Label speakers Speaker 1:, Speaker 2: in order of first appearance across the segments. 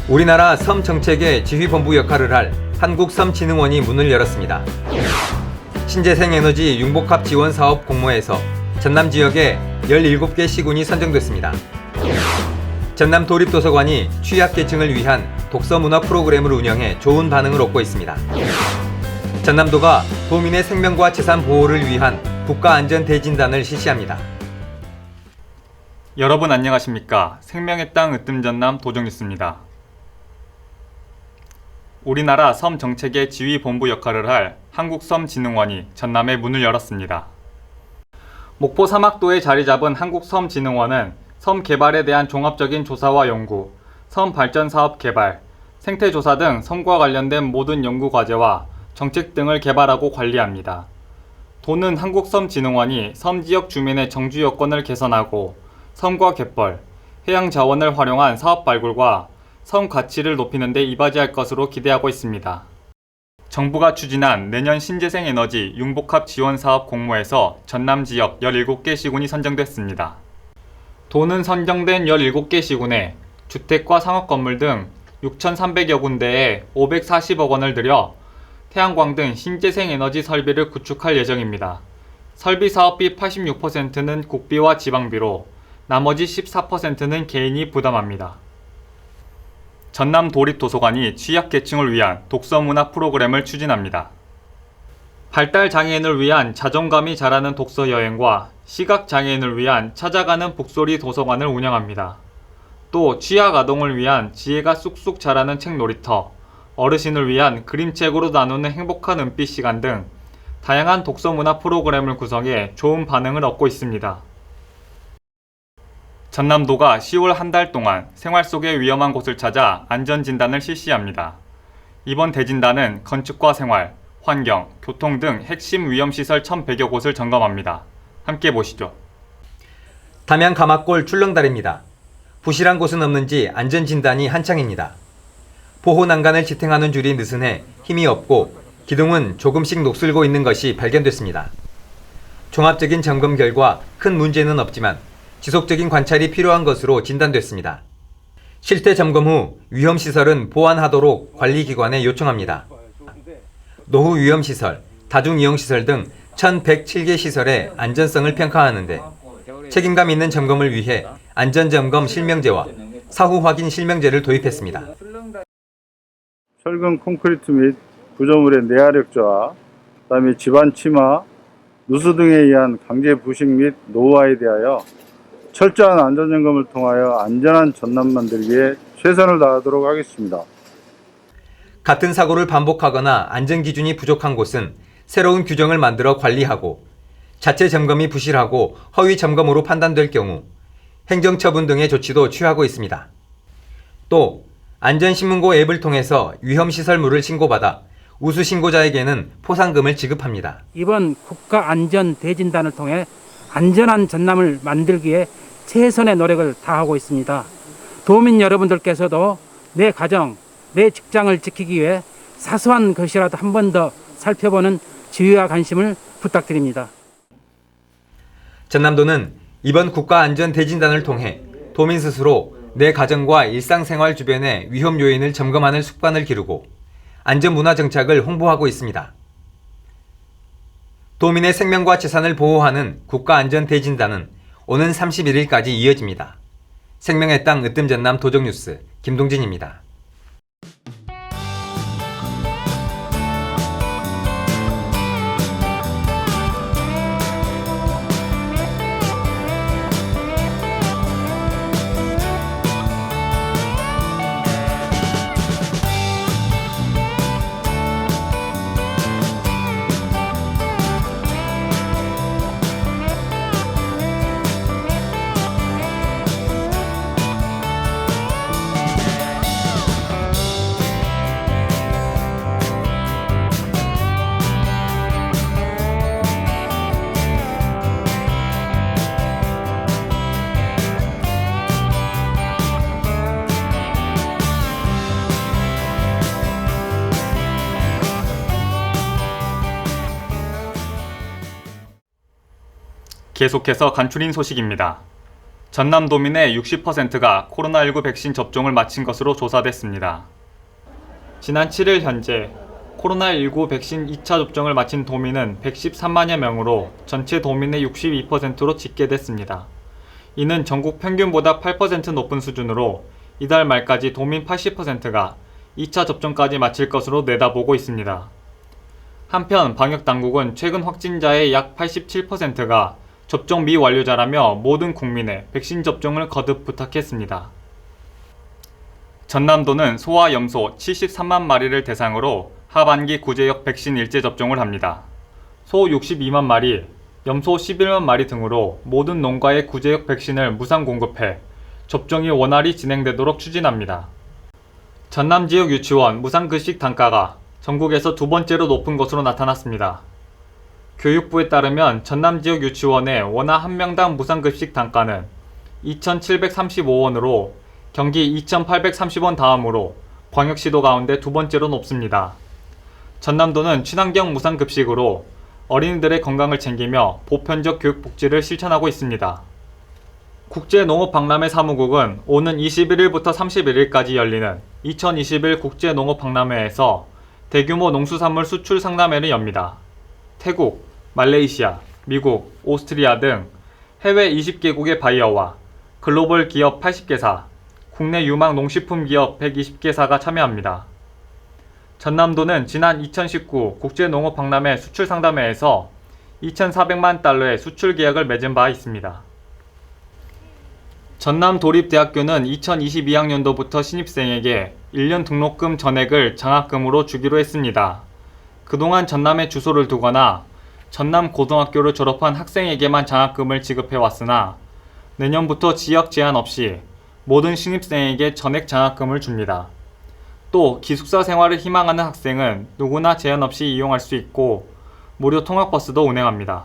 Speaker 1: 우리나라 섬 정책의 지휘본부 역할을 할 한국섬진흥원이 문을 열었습니다. 신재생에너지 융복합 지원 사업 공모에서 전남 지역에 17개 시군이 선정됐습니다. 전남 도립도서관이 취약계층을 위한 독서문화 프로그램을 운영해 좋은 반응을 얻고 있습니다. 전남도가 도민의 생명과 재산 보호를 위한 국가안전대진단을 실시합니다.
Speaker 2: 여러분 안녕하십니까? 생명의 땅 으뜸전남 도정뉴스입니다. 우리나라 섬 정책의 지휘본부 역할을 할 한국섬진흥원이 전남에 문을 열었습니다. 목포 사막도에 자리 잡은 한국섬진흥원은 섬 개발에 대한 종합적인 조사와 연구, 섬 발전 사업 개발, 생태 조사 등 섬과 관련된 모든 연구 과제와 정책 등을 개발하고 관리합니다. 도는 한국섬진흥원이 섬 지역 주민의 정주 여건을 개선하고 섬과 갯벌, 해양 자원을 활용한 사업 발굴과 섬 가치를 높이는 데 이바지할 것으로 기대하고 있습니다. 정부가 추진한 내년 신재생에너지 융복합 지원 사업 공모에서 전남 지역 17개 시군이 선정됐습니다. 도는 선정된 17개 시군에 주택과 상업건물 등 6,300여 군데에 540억 원을 들여 태양광 등 신재생에너지 설비를 구축할 예정입니다. 설비 사업비 86%는 국비와 지방비로 나머지 14%는 개인이 부담합니다. 전남 도립도서관이 취약계층을 위한 독서문화 프로그램을 추진합니다. 발달장애인을 위한 자존감이 자라는 독서여행과 시각장애인을 위한 찾아가는 북소리 도서관을 운영합니다. 또 취약아동을 위한 지혜가 쑥쑥 자라는 책놀이터, 어르신을 위한 그림책으로 나누는 행복한 은빛 시간 등 다양한 독서문화 프로그램을 구성해 좋은 반응을 얻고 있습니다. 전남도가 10월 한 달 동안 생활 속의 위험한 곳을 찾아 안전진단을 실시합니다. 이번 대진단은 건축과 생활, 환경, 교통 등 핵심 위험시설 1,100여 곳을 점검합니다. 함께 보시죠.
Speaker 1: 담양 가마골 출렁다리입니다. 부실한 곳은 없는지 안전진단이 한창입니다. 보호 난간을 지탱하는 줄이 느슨해 힘이 없고 기둥은 조금씩 녹슬고 있는 것이 발견됐습니다. 종합적인 점검 결과 큰 문제는 없지만 지속적인 관찰이 필요한 것으로 진단됐습니다. 실태 점검 후 위험시설은 보완하도록 관리기관에 요청합니다. 노후 위험시설, 다중이용시설 등 1,107개 시설의 안전성을 평가하는데 책임감 있는 점검을 위해 안전점검 실명제와 사후 확인 실명제를 도입했습니다.
Speaker 3: 철근 콘크리트 및 구조물의 내화력 저하, 그다음에 집안 침하, 누수 등에 의한 강제 부식 및 노후화에 대하여 철저한 안전점검을 통하여 안전한 전남 만들기에 최선을 다하도록 하겠습니다.
Speaker 1: 같은 사고를 반복하거나 안전기준이 부족한 곳은 새로운 규정을 만들어 관리하고 자체 점검이 부실하고 허위 점검으로 판단될 경우 행정처분 등의 조치도 취하고 있습니다. 또 안전신문고 앱을 통해서 위험시설물을 신고받아 우수 신고자에게는 포상금을 지급합니다.
Speaker 4: 이번 국가안전대진단을 통해 안전한 전남을 만들기에 최선의 노력을 다하고 있습니다. 도민 여러분들께서도 내 가정, 내 직장을 지키기 위해 사소한 것이라도 한 번 더 살펴보는 지휘와 관심을 부탁드립니다.
Speaker 1: 전남도는 이번 국가안전대진단을 통해 도민 스스로 내 가정과 일상생활 주변의 위험 요인을 점검하는 습관을 기르고 안전문화 정착을 홍보하고 있습니다. 도민의 생명과 재산을 보호하는 국가안전대진단은 오는 31일까지 이어집니다. 생명의 땅 으뜸전남 도정뉴스 김동진입니다.
Speaker 2: 계속해서 간추린 소식입니다. 전남도민의 60%가 코로나19 백신 접종을 마친 것으로 조사됐습니다. 지난 7일 현재 코로나19 백신 2차 접종을 마친 도민은 113만여 명으로 전체 도민의 62%로 집계됐습니다. 이는 전국 평균보다 8% 높은 수준으로 이달 말까지 도민 80%가 2차 접종까지 마칠 것으로 내다보고 있습니다. 한편 방역당국은 최근 확진자의 약 87%가 접종 미완료자라며 모든 국민의 백신 접종을 거듭 부탁했습니다. 전남도는 소와 염소 73만 마리를 대상으로 하반기 구제역 백신 일제 접종을 합니다. 소 62만 마리, 염소 11만 마리 등으로 모든 농가에 구제역 백신을 무상 공급해 접종이 원활히 진행되도록 추진합니다. 전남 지역 유치원 무상급식 단가가 전국에서 두 번째로 높은 것으로 나타났습니다. 교육부에 따르면 전남 지역 유치원의 원화 한 명당 무상급식 단가는 2,735원으로 경기 2,830원 다음으로 광역시도 가운데 두 번째로 높습니다. 전남도는 친환경 무상급식으로 어린이들의 건강을 챙기며 보편적 교육 복지를 실천하고 있습니다. 국제농업박람회 사무국은 오는 21일부터 31일까지 열리는 2021 국제농업박람회에서 대규모 농수산물 수출 상담회를 엽니다. 태국, 말레이시아, 미국, 오스트리아 등 해외 20개국의 바이어와 글로벌 기업 80개사, 국내 유망 농식품 기업 120개사가 참여합니다. 전남도는 지난 2019 국제농업박람회 수출상담회에서 2,400만 달러의 수출 계약을 맺은 바 있습니다. 전남도립대학교는 2022학년도부터 신입생에게 1년 등록금 전액을 장학금으로 주기로 했습니다. 그동안 전남에 주소를 두거나 전남고등학교를 졸업한 학생에게만 장학금을 지급해왔으나 내년부터 지역 제한 없이 모든 신입생에게 전액 장학금을 줍니다. 또 기숙사 생활을 희망하는 학생은 누구나 제한 없이 이용할 수 있고 무료 통학버스도 운행합니다.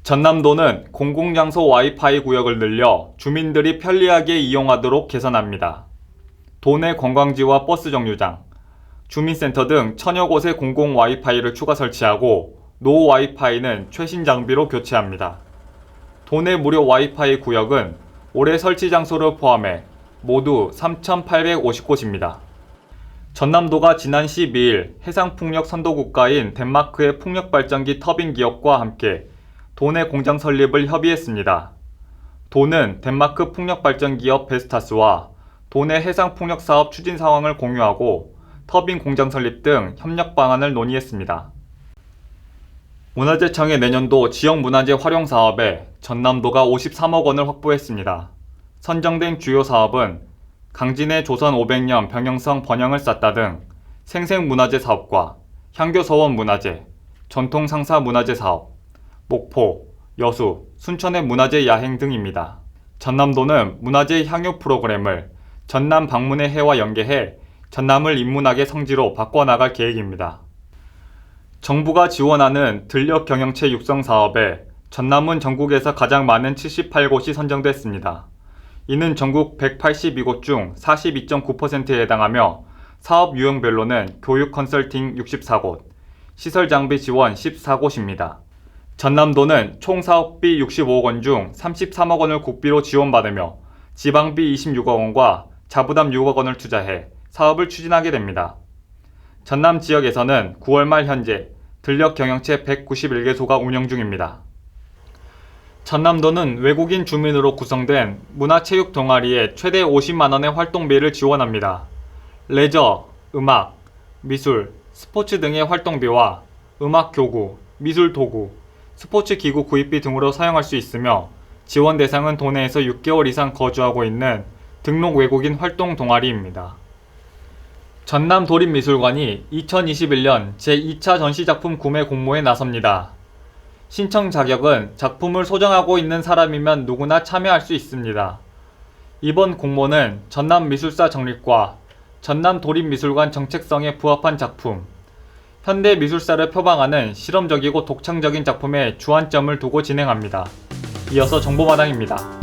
Speaker 2: 전남도는 공공장소 와이파이 구역을 늘려 주민들이 편리하게 이용하도록 개선합니다. 도내 관광지와 버스 정류장, 주민센터 등 천여 곳에 공공 와이파이를 추가 설치하고 노 와이파이는 최신 장비로 교체합니다. 도내 무료 와이파이 구역은 올해 설치 장소를 포함해 모두 3,850곳입니다. 전남도가 지난 12일 해상풍력 선도국가인 덴마크의 풍력발전기 터빈 기업과 함께 도내 공장 설립을 협의했습니다. 도는 덴마크 풍력발전 기업 베스타스와 도내 해상풍력 사업 추진 상황을 공유하고 터빈 공장 설립 등 협력 방안을 논의했습니다. 문화재청의 내년도 지역문화재 활용 사업에 전남도가 53억 원을 확보했습니다. 선정된 주요 사업은 강진의 조선 500년 병영성 번영을 쌓다 등 생생문화재 사업과 향교서원 문화재, 전통상사 문화재 사업, 목포, 여수, 순천의 문화재 야행 등입니다. 전남도는 문화재 향유 프로그램을 전남 방문의 해와 연계해 전남을 인문학의 성지로 바꿔나갈 계획입니다. 정부가 지원하는 들녘 경영체 육성 사업에 전남은 전국에서 가장 많은 78곳이 선정됐습니다. 이는 전국 182곳 중 42.9%에 해당하며 사업 유형별로는 교육 컨설팅 64곳, 시설 장비 지원 14곳입니다. 전남도는 총 사업비 65억 원 중 33억 원을 국비로 지원받으며 지방비 26억 원과 자부담 6억 원을 투자해 사업을 추진하게 됩니다. 전남 지역에서는 9월 말 현재 들녘 경영체 191개소가 운영 중입니다. 전남도는 외국인 주민으로 구성된 문화체육 동아리에 최대 50만원의 활동비를 지원합니다. 레저, 음악, 미술, 스포츠 등의 활동비와 음악 교구, 미술 도구, 스포츠 기구 구입비 등으로 사용할 수 있으며 지원 대상은 도내에서 6개월 이상 거주하고 있는 등록 외국인 활동 동아리입니다. 전남도립미술관이 2021년 제2차 전시작품 구매 공모에 나섭니다. 신청 자격은 작품을 소장하고 있는 사람이면 누구나 참여할 수 있습니다. 이번 공모는 전남미술사 정립과 전남도립미술관 정책성에 부합한 작품, 현대미술사를 표방하는 실험적이고 독창적인 작품에 주안점을 두고 진행합니다. 이어서 정보마당입니다.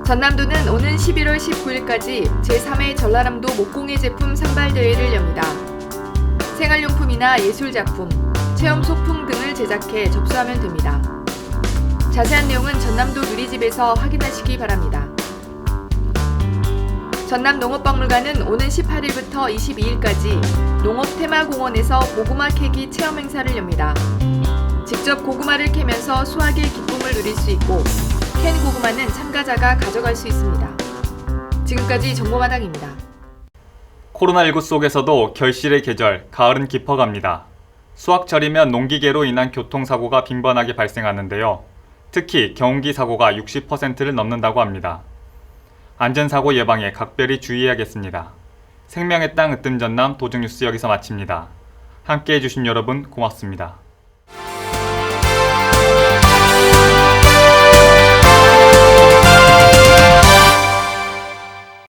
Speaker 5: 전남도는 오는 11월 19일까지 제3회 전라남도 목공예 제품 선발대회를 엽니다. 생활용품이나 예술작품, 체험 소품 등을 제작해 접수하면 됩니다. 자세한 내용은 전남도 누리집에서 확인하시기 바랍니다. 전남 농업박물관은 오는 18일부터 22일까지 농업테마공원에서 고구마 캐기 체험 행사를 엽니다. 직접 고구마를 캐면서 수확의 기쁨을 누릴 수 있고 캔 고구마는 참가자가 가져갈 수 있습니다. 지금까지 정보마당입니다.
Speaker 2: 코로나19 속에서도 결실의 계절, 가을은 깊어갑니다. 수확철이면 농기계로 인한 교통사고가 빈번하게 발생하는데요. 특히 경운기 사고가 60%를 넘는다고 합니다. 안전사고 예방에 각별히 주의해야겠습니다. 생명의 땅 으뜸 전남 도정뉴스 여기서 마칩니다. 함께해 주신 여러분 고맙습니다.